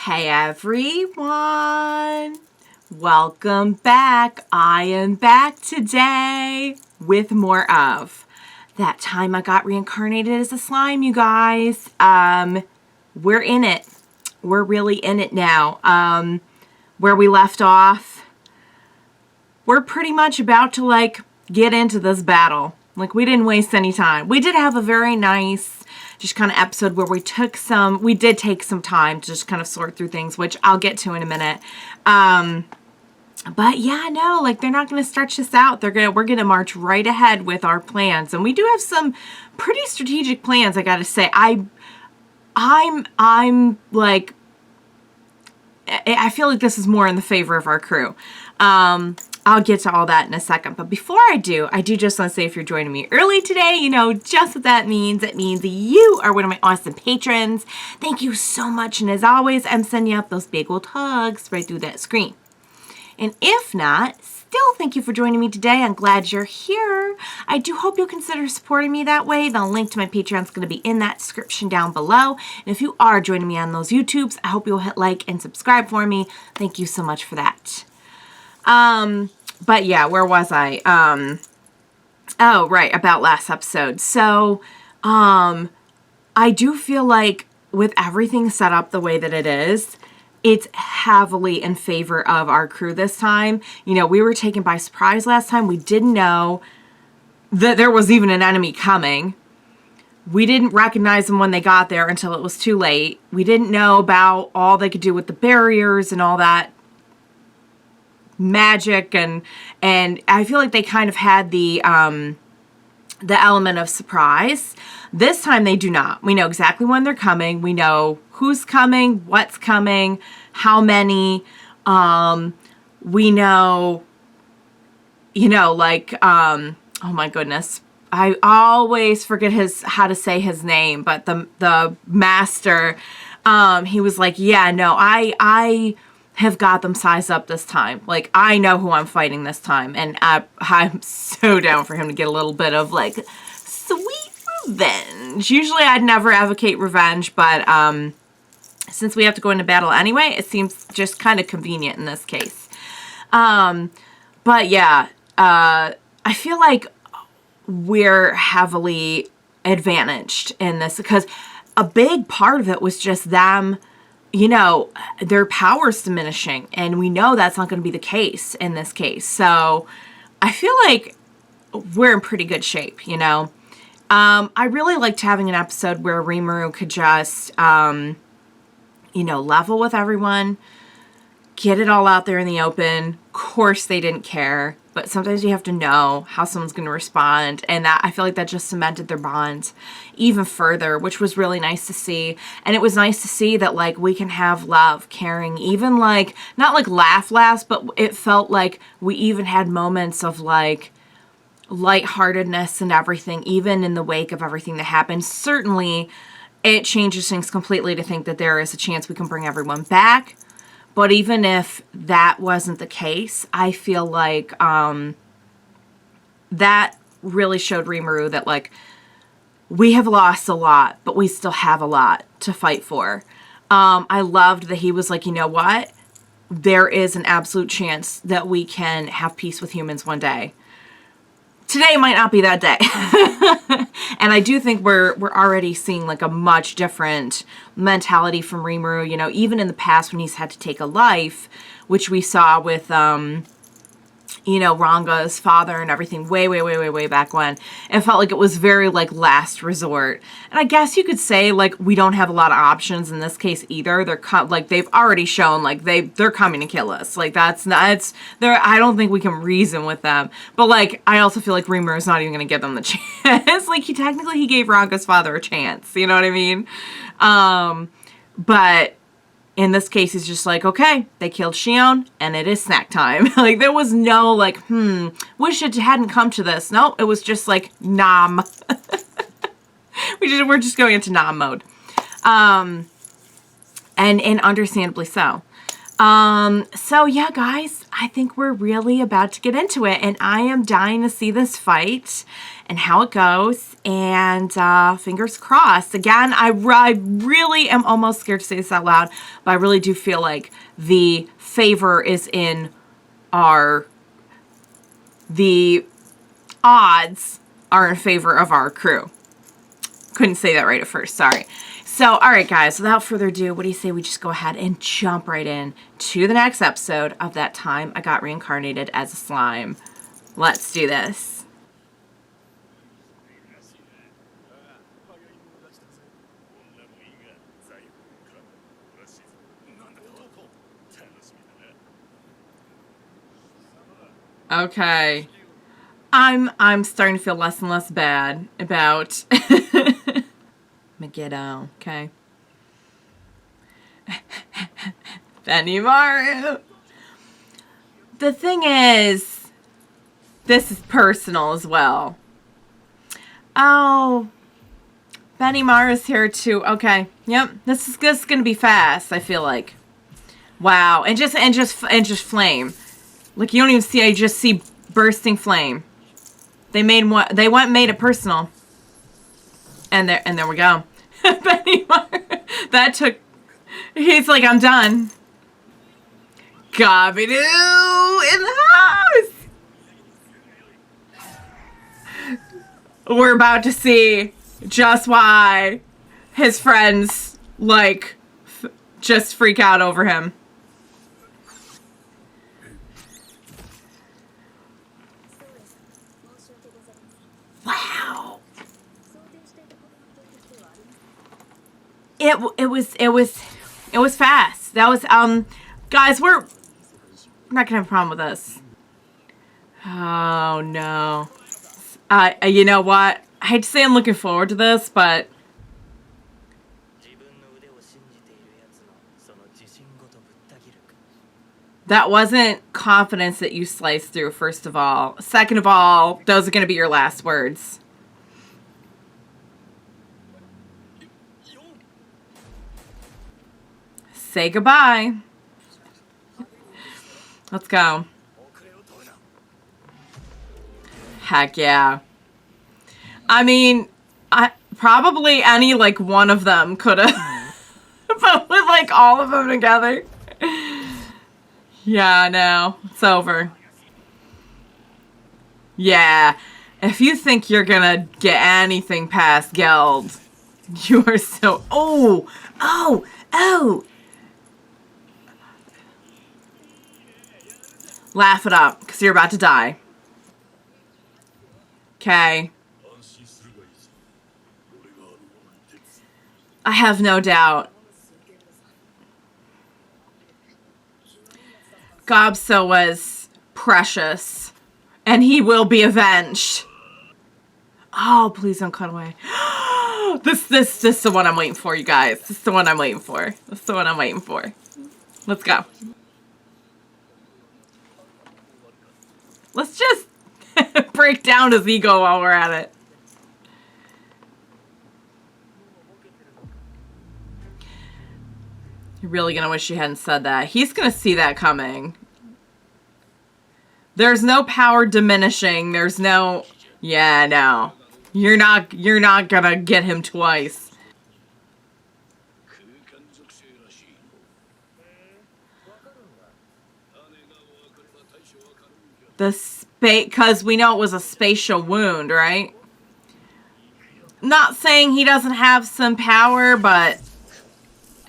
Hey everyone, welcome back. I am back today with more of That Time I Got Reincarnated as a Slime, you guys. We're in it. We're really in it now. Where we left off, we're pretty much about to get into this battle. We didn't waste any time. We did have a very nice just kind of episode where we did take some time to just kind of sort through things, which I'll get to in a minute. But yeah, no, they're not going to stretch this out. We're going to march right ahead with our plans. And we do have some pretty strategic plans, I got to say. I feel like this is more in the favor of our crew. I'll get to all that in a second. But before I do just want to say, if you're joining me early today, you know just what that means. It means you are one of my awesome patrons. Thank you so much. And as always, I'm sending you up those big old hugs right through that screen. And if not, still thank you for joining me today. I'm glad you're here. I do hope you'll consider supporting me that way. The link to my Patreon is going to be in that description down below. And if you are joining me on those YouTubes, I hope you'll hit like and subscribe for me. Thank you so much for that. But yeah, where was I? Oh, right, about last episode. So, I do feel like with everything set up the way that it is, it's heavily in favor of our crew this time. You know, we were taken by surprise last time. We didn't know that there was even an enemy coming. We didn't recognize them when they got there until it was too late. We didn't know about all they could do with the barriers and all that magic, and I feel like they kind of had the element of surprise. This time they do not. We know exactly when they're coming. We know who's coming, what's coming, how many. We know, oh my goodness, I always forget how to say his name, but the master, he was like, yeah, no, I have got them sized up this time. I know who I'm fighting this time. And I'm so down for him to get a little bit of, sweet revenge. Usually I'd never advocate revenge, but since we have to go into battle anyway, it seems just kind of convenient in this case. But yeah, I feel like we're heavily advantaged in this because a big part of it was just them, their power's diminishing, and we know that's not going to be the case in this case. So I feel like we're in pretty good shape, I really liked having an episode where Rimuru could just, level with everyone, get it all out there in the open. Of course they didn't care, but sometimes you have to know how someone's going to respond, and that I feel like that just cemented their bond even further, which was really nice to see. And it was nice to see that we can have love, caring, even not laugh, but it felt like we even had moments of lightheartedness and everything, even in the wake of everything that happened. Certainly it changes things completely to think that there is a chance we can bring everyone back. But even if that wasn't the case, I feel like that really showed Rimuru that, we have lost a lot, but we still have a lot to fight for. I loved that he was like, you know what? There is an absolute chance that we can have peace with humans one day. Today might not be that day. And I do think we're already seeing a much different mentality from Rimuru, even in the past when he's had to take a life, which we saw with Ranga's father and everything way back when. It felt like it was very last resort. And I guess you could say we don't have a lot of options in this case either. They're they've already shown they're coming to kill us. I don't think we can reason with them. But I also feel like Rimuru is not even going to give them the chance. He gave Ranga's father a chance. You know what I mean? But in this case, he's just okay, they killed Shion, and it is snack time. There was no, wish it hadn't come to this. No, it was just nom. We're just going into nom mode. And understandably so. So yeah, guys, I think we're really about to get into it, and I am dying to see this fight and how it goes, and fingers crossed. Again, I really am almost scared to say this out loud, but I really do feel like the favor is in the odds are in favor of our crew. Couldn't say that right at first, sorry. So, all right, guys, without further ado, what do you say we just go ahead and jump right in to the next episode of That Time I Got Reincarnated as a Slime. Let's do this. Okay. I'm starting to feel less and less bad about Megiddo, okay. Rimuru. The thing is, this is personal as well. Oh, Rimuru here too. Okay, yep. This is gonna be fast. I feel like. Wow, and just flame. Like, you don't even see. I just see bursting flame. They made what they went and made it personal. And there we go. That took. He's like, I'm done. Megiddo in the house. We're about to see just why his friends like just freak out over him. Wow. It was fast. That was guys, we're not gonna have a problem with this. Oh no. You know what? I hate to say I'm looking forward to this, but that wasn't confidence that you sliced through, first of all. Second of all, those are gonna be your last words. Say goodbye. Let's go. Heck yeah. I mean, probably any, like, one of them could have. But with, like, all of them together. Yeah, no. It's over. Yeah. If you think you're gonna get anything past Geld, you are so... Oh! Oh! Oh! Laugh it up, because you're about to die. Okay. I have no doubt. Gobso was precious, and he will be avenged. Oh, please don't cut away. This is the one I'm waiting for, you guys. This is the one I'm waiting for. This is the one I'm waiting for. Let's go. Let's just break down his ego while we're at it. You're really gonna wish you hadn't said that. He's gonna see that coming. There's no power diminishing. There's no... Yeah, no. You're not gonna get him twice. Because we know it was a spatial wound, right? Not saying he doesn't have some power, but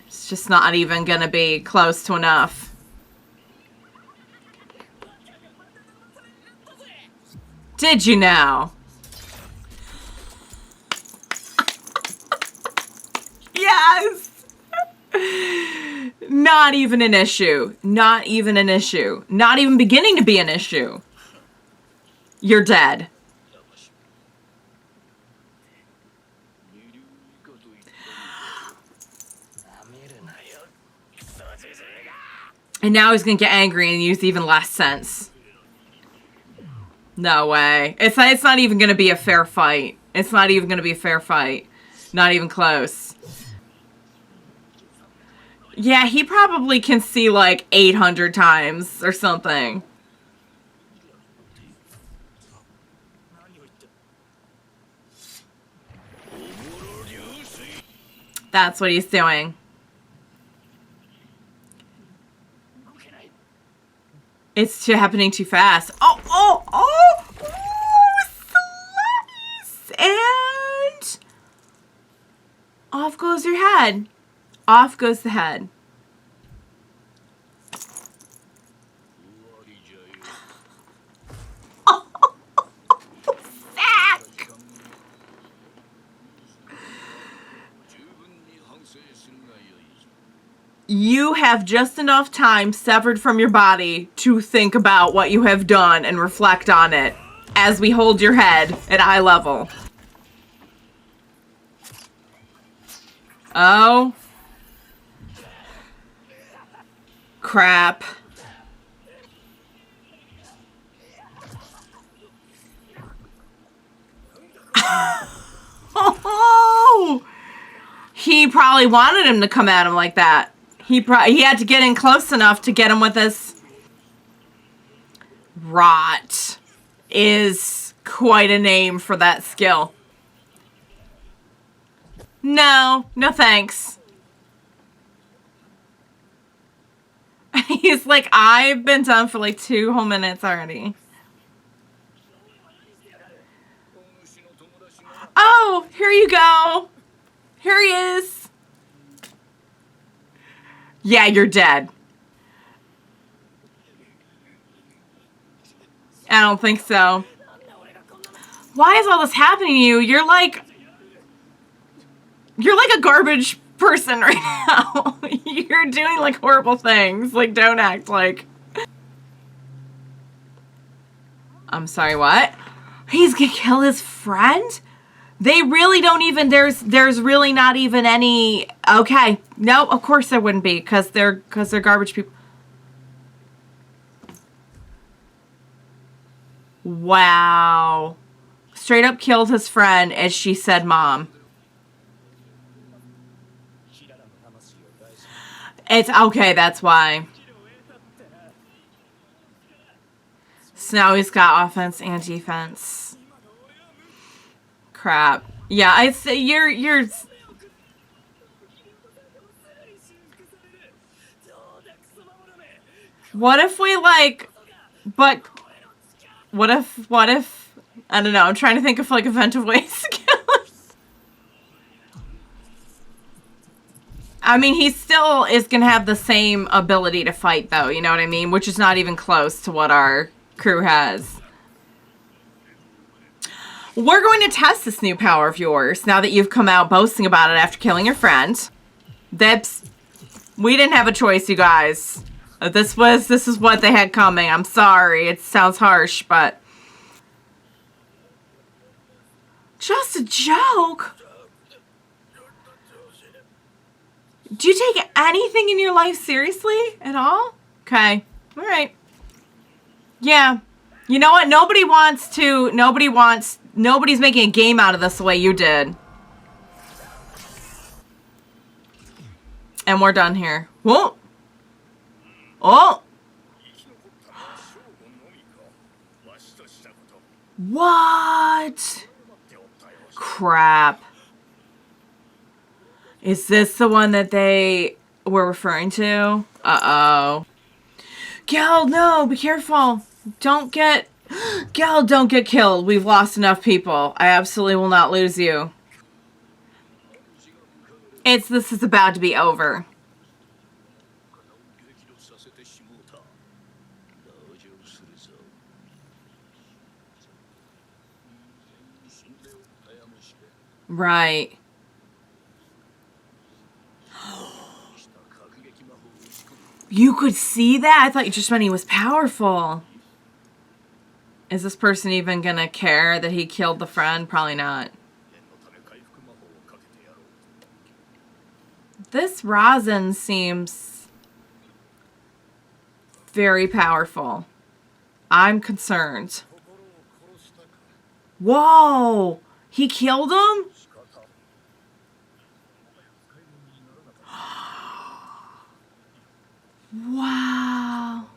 it's just not even gonna be close to enough. Did you know? Yes! Not even an issue. Not even an issue. Not even beginning to be an issue. You're dead. And now he's gonna get angry and use even less sense. No way. It's not even gonna be a fair fight. It's not even gonna be a fair fight. Not even close. Yeah, he probably can see like 800 times or something. That's what he's doing. It's happening too fast. Oh, slice! And off goes your head. Off goes the head. Sack! You have just enough time severed from your body to think about what you have done and reflect on it as we hold your head at eye level. Oh. Crap. Oh! He probably wanted him to come at him like that. He had to get in close enough to get him with his... Rot is quite a name for that skill. No thanks. He's like, I've been done for like 2 whole minutes already. Oh, here you go. Here he is. Yeah, you're dead. I don't think so. Why is all this happening to you? You're like a garbage person right now. You're doing like horrible things. Like, don't act like... I'm sorry, what? He's gonna kill his friend? They really don't even... There's really not even any... Okay. No, of course there wouldn't be, because they're garbage people. Wow. Straight up killed his friend as she said mom. It's okay, that's why. So now he's got offense and defense. Crap. Yeah, I say you're what if we like but what if I don't know, I'm trying to think of like inventive ways to kill him. I mean, he still is gonna have the same ability to fight though, you know what I mean? Which is not even close to what our crew has. We're going to test this new power of yours now that you've come out boasting about it after killing your friend. We didn't have a choice, you guys. This is what they had coming. I'm sorry. It sounds harsh, but... Just a joke? Do you take anything in your life seriously at all? Okay. All right. Yeah. You know what? Nobody's making a game out of this the way you did. And we're done here. Whoa. Oh. What? Crap. Is this the one that they were referring to? Uh-oh. Gal, no, be careful. Don't get killed. We've lost enough people. I absolutely will not lose you. This is about to be over. Right. You could see that? I thought you just meant he was powerful. Is this person even gonna care that he killed the friend? Probably not. This Razen seems very powerful. I'm concerned. Whoa! He killed him? Wow.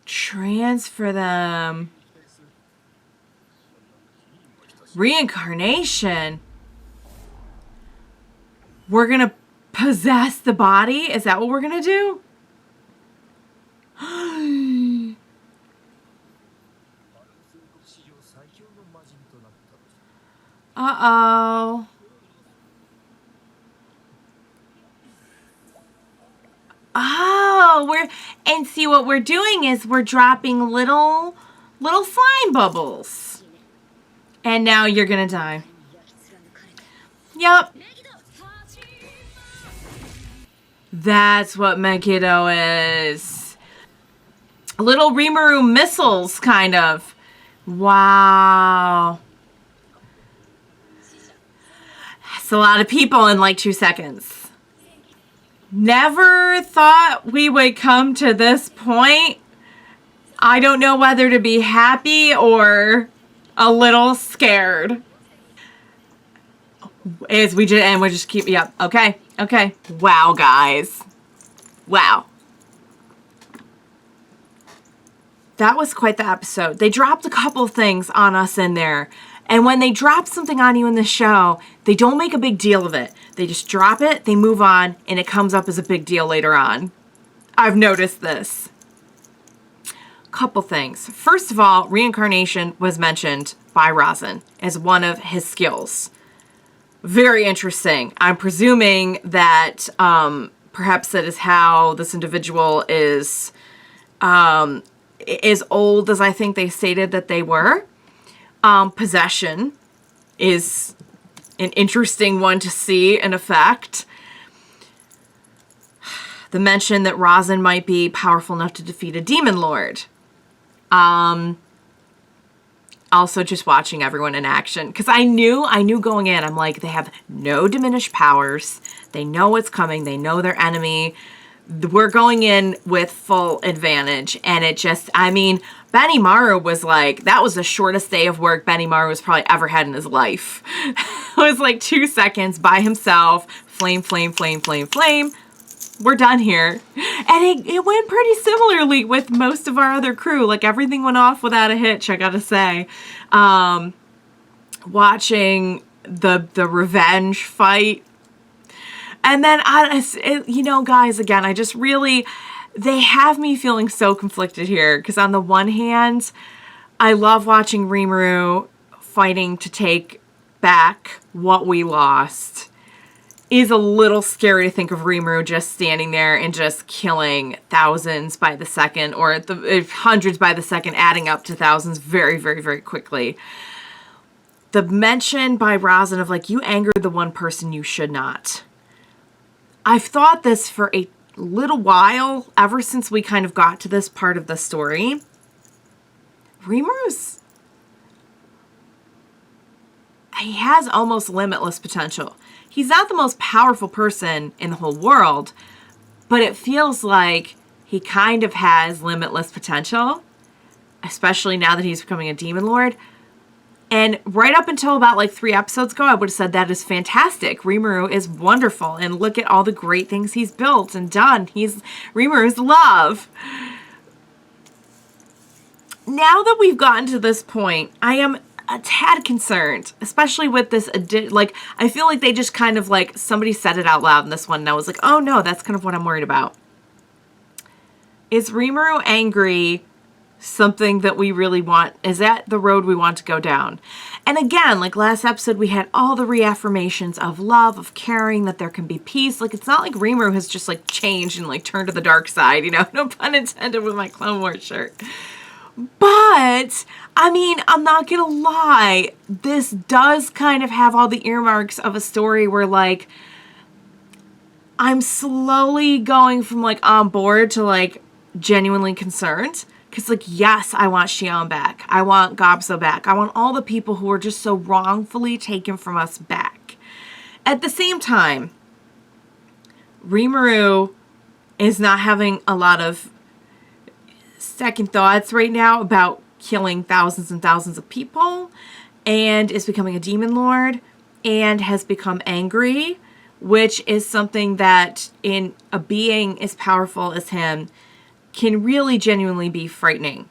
Transfer them. Reincarnation. We're gonna possess the body? Is that what we're gonna do? Uh-oh. Oh, and see what we're doing is we're dropping little slime bubbles. And now you're gonna die. Yep. That's what Megiddo is. Little Rimuru missiles, kind of. Wow. That's a lot of people in like 2 seconds. Never thought we would come to this point. I don't know whether to be happy or a little scared. We just keep, yep, okay. Wow, guys. Wow. That was quite the episode. They dropped a couple of things on us in there. And when they drop something on you in the show, they don't make a big deal of it. They just drop it, they move on, and it comes up as a big deal later on. I've noticed this. Couple things. First of all, reincarnation was mentioned by Razen as one of his skills. Very interesting. I'm presuming that perhaps that is how this individual is as old as I think they stated that they were. Possession is an interesting one to see in effect. The mention that Razen might be powerful enough to defeat a demon lord. Also just watching everyone in action. Because I knew going in, I'm like, they have no diminished powers. They know what's coming. They know their enemy. We're going in with full advantage. And it just, I mean, Benimaru was like, that was the shortest day of work Benimaru has probably ever had in his life. It was like 2 seconds by himself. Flame, flame, flame, flame, flame. We're done here. And it went pretty similarly with most of our other crew. Like, everything went off without a hitch, I gotta say. Watching the revenge fight. And then, you know, guys, again, I just really, they have me feeling so conflicted here. Because on the one hand, I love watching Rimuru fighting to take back what we lost. Is a little scary to think of Rimuru just standing there and just killing thousands by the second, or hundreds by the second, adding up to thousands very, very, very quickly. The mention by Razen of, like, you angered the one person you should not. I've thought this for a little while, ever since we kind of got to this part of the story. Rimuru's, he has almost limitless potential. He's not the most powerful person in the whole world, but it feels like he kind of has limitless potential, especially now that he's becoming a demon lord. And right up until about like 3 episodes ago, I would have said that is fantastic. Rimuru is wonderful, and look at all the great things he's built and done. Rimuru's love. Now that we've gotten to this point, I am a tad concerned, especially with this, like, I feel like they just kind of, like, somebody said it out loud in this one, and I was like, oh no, that's kind of what I'm worried about. Is Rimuru angry something that we really want? Is that the road we want to go down? And again, like last episode, we had all the reaffirmations of love, of caring, that there can be peace. Like, it's not like Rimuru has just, like, changed and, like, turned to the dark side, you know? No pun intended with my Clone Wars shirt. But, I mean, I'm not gonna lie, this does kind of have all the earmarks of a story where, like, I'm slowly going from, like, on board to, like, genuinely concerned. Because, like, yes, I want Xion back. I want Gobso back. I want all the people who are just so wrongfully taken from us back. At the same time, Rimuru is not having a lot of second thoughts right now about killing thousands and thousands of people, and is becoming a demon lord, and has become angry which is something that in a being as powerful as him can really genuinely be frightening.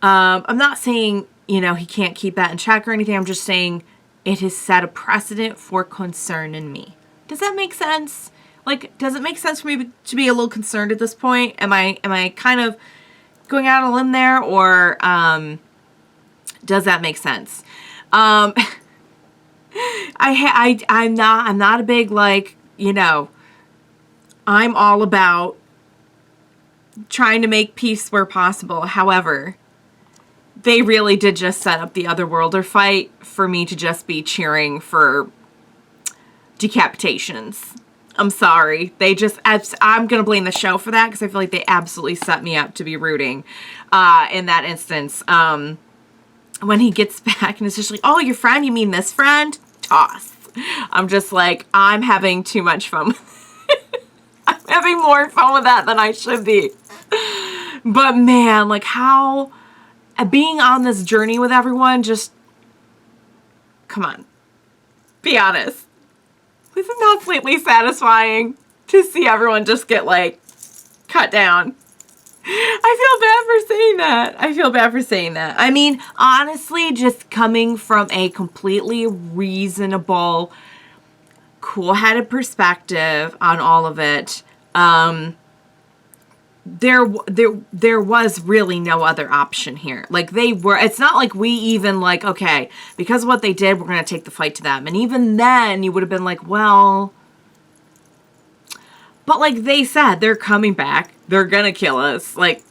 I'm not saying, you know, he can't keep that in check or anything. I'm just saying it has set a precedent for concern in me. Does that make sense? Like, does it make sense for me to be a little concerned at this point? Am I kind of going out on a limb there, or does that make sense? I'm not a big, like, you know, I'm all about trying to make peace where possible. However, they really did just set up the Otherworlder fight for me to just be cheering for decapitations. I'm sorry. I'm going to blame the show for that, because I feel like they absolutely set me up to be rooting in that instance. When he gets back and it's just like, oh, your friend? You mean this friend? Toss. I'm just like, I'm having too much fun with it. I'm having more fun with that than I should be. But man, like, how being on this journey with everyone, just, come on. Be honest. This is not slightly satisfying to see everyone just get, like, cut down. I feel bad for saying that. I mean, honestly, just coming from a completely reasonable, cool-headed perspective on all of it, there was really no other option here. Like, it's not like we even, like, okay, because of what they did, we're going to take the fight to them. And even then, you would have been like, well, but like they said, they're coming back. They're going to kill us. Like,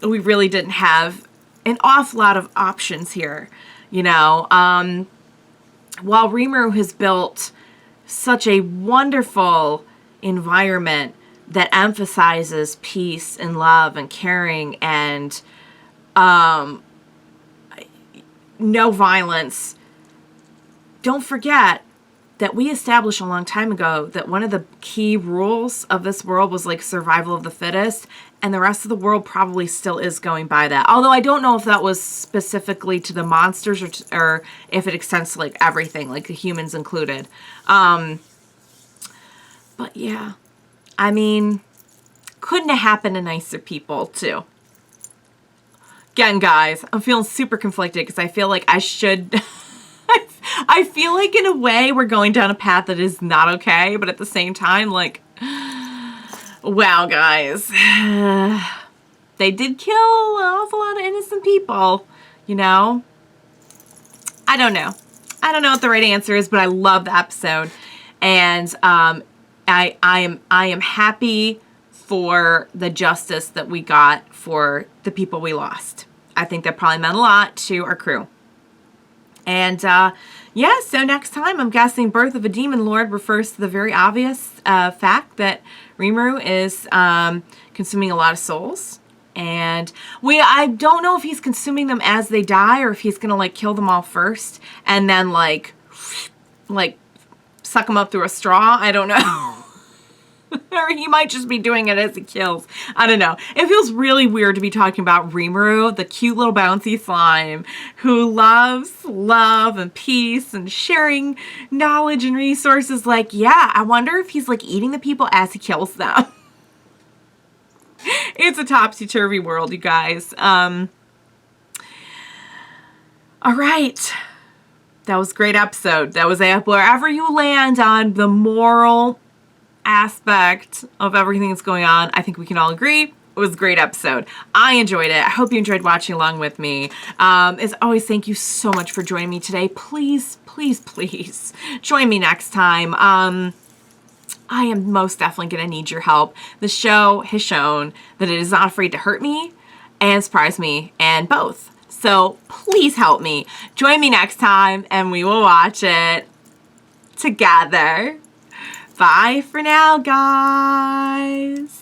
we really didn't have an awful lot of options here, you know. While Rimuru has built such a wonderful environment that emphasizes peace and love and caring and no violence, don't forget that we established a long time ago that one of the key rules of this world was, like, survival of the fittest, and the rest of the world probably still is going by that. Although I don't know if that was specifically to the monsters or if it extends to, like, everything, like the humans included. But yeah, I mean, couldn't have happened to nicer people too. Again, guys, I'm feeling super conflicted because I feel like I should... I feel like in a way we're going down a path that is not okay, but at the same time, like, wow, guys. They did kill an awful lot of innocent people, you know? I don't know. I don't know what the right answer is, but I love the episode. And I am happy for the justice that we got for the people we lost. I think that probably meant a lot to our crew. And, yeah, so next time, I'm guessing Birth of a Demon Lord refers to the very obvious fact that Rimuru is consuming a lot of souls. And I don't know if he's consuming them as they die or if he's going to, like, kill them all first and then, like, suck them up through a straw. I don't know. Or he might just be doing it as he kills. I don't know. It feels really weird to be talking about Rimuru, the cute little bouncy slime who loves love and peace and sharing knowledge and resources. Like, yeah, I wonder if he's, like, eating the people as he kills them. It's a topsy-turvy world, you guys. All right. That was a great episode. That was wherever you land on the moral aspect of everything that's going on, I think we can all agree it was a great episode. I enjoyed it. I hope you enjoyed watching along with me. As always, thank you so much for joining me today. Please, please, please join me next time. I am most definitely going to need your help. The show has shown that it is not afraid to hurt me and surprise me, and both. So please help me. Join me next time and we will watch it together. Bye for now, guys.